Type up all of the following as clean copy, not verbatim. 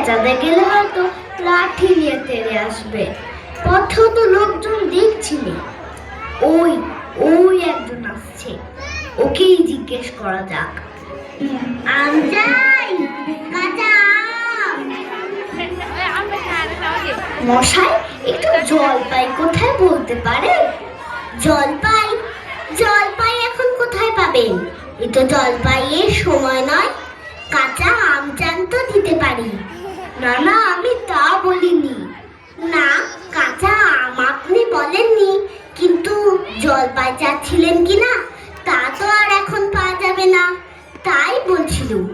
পেঁচাতে গেলে হয়তো লাঠি নিয়ে তেড়ে আসবে। পথেও তো লোকজন দেখছিনি। ওই ওই একজন আসছে, ওকেই জিজ্ঞেস করা যাক। আম চাই, কাঁচা আম। মশাই, একটু জলপাই কোথায় বলতে পারেন? জলপাই? জলপাই এখন কোথায় পাবেন? এ তো জলপাইয়ের সময় নয়। কাঁচা আম চান তো দিতে পারি। না না, আমি তা বলিনি। না, কাঁচা আম আপনি বলেননি, কিন্তু জলপাই চাচ্ছিলেন কিনা তা তো আর এখন পাওয়া যাবে না, তাই বলছিলুম।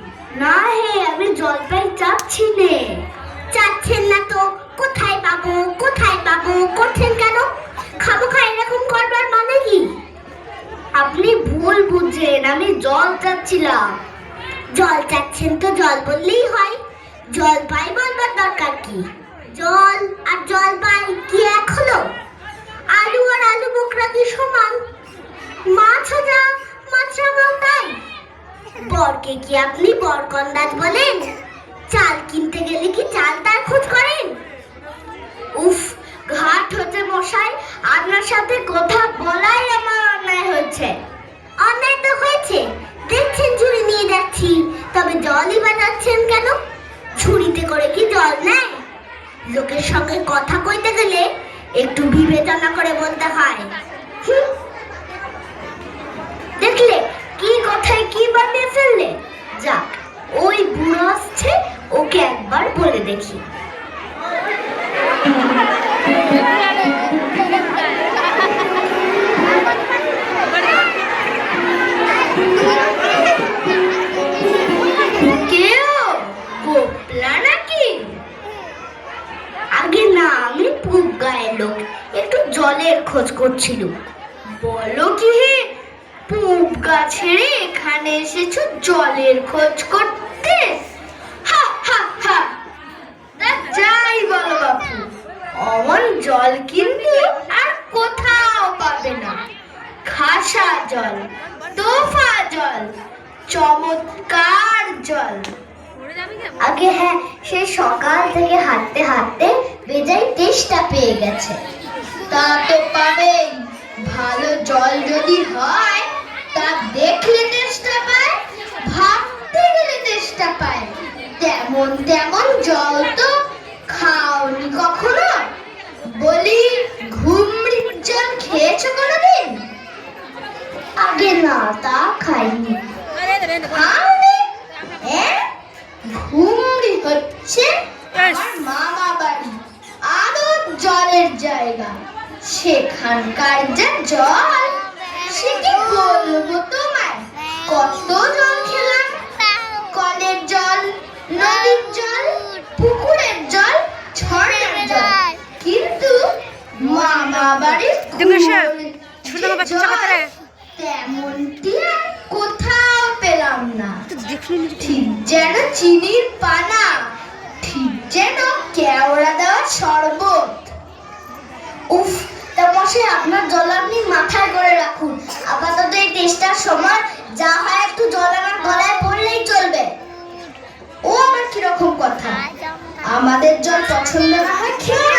না হে, আমি জলপাই চাচ্ছি নে। চাচ্ছেন না তো কোথায় পাবো কোথায় পাবো করছেন কেন? খামোখা এরকম করবার মানে কি? আপনি ভুল বুঝছেন, আমি জল চাচ্ছিলাম। জল চাচ্ছেন তো জল বললেই হয়, জলপাই বলবার দরকার কি? জল আর জলপাই কি এক হলো? আলু আর আলু বোকরা কি সমান? মাছ যা মাছ রাঙাও তাই। বরকে কি আপনি বরকন্দাজ বলেন? চাল কিনতে গেলে কি চাল তার খোঁজ করেন? উফ, ঘাট হচ্ছে মশাই, আপনার সাথে কথা বলাই আমার অন্যায় হচ্ছে। অন্যায় তো হয়েছে, দেখছেন ঝুড়ি নিয়ে যাচ্ছি, তবে জলই বাজাচ্ছেন কেন? ঝুড়িতে করে কি জল নেয়? লোকের সঙ্গে কথা কইতে গেলে একটু বিবেচনা করে বলতে হয়। দেখলে কি কথায় কি বানিয়ে ফেললে। যাক, ওই বুড়ো আসছে, ওকে একবার বলে দেখি। আগে না, আমি পূব গায়ের লোক, একটু জলের খোঁজ করছিল। বলো কি হে, পূব গা ছেড়ে এখানে এসেছো জলের খোঁজ করতে? হা হা হা। যাই বলো বাপু, অমন জল কিন্তু আর কোথাও পাবে না। খাসা জল, তোফা জল, চমৎকার জল। আগে হ্যাঁ, সে সকাল থেকে হাঁটতে হাঁটতে বেজায় তেষ্টা পেয়ে গেছে। তা তো পাবেই, ভালো জল যদি হয় তা দেখলে তেষ্টা পায়, ভাবতে গেলে তেষ্টা পায়। তেমন তেমন জল তো খাওনি কখনো? বলি, ঘুমরির জল খেয়েছো কোনোদিন? আগে না, তা খাইনি। ঘুমরি হচ্ছে আমার মামা বাড়ি, আরো জলের জায়গা। সেখানকার যা জল, সে কি বলবো তোমায়। কত জল খেলাম, কলের জল, নদীর জল, পুকুরের জল, ঝর্ণার জল, কিন্তু মামা বাড়ির তেমনটি আর কোথাও পেলাম না। ঠিক যেন চিনির পানা, ঠিক যেন কেওড়া দেওয়া শরবত। উফ, তা মশাই, আপনার জল আপনি মাথায় করে রাখুন। আপাতত এই টেস্টার সময় যা হয় একটু জল আমার গলায় পড়লেই চলবে। ও আবার কিরকম কথা? আমাদের জল পছন্দ না হয় খেয়ে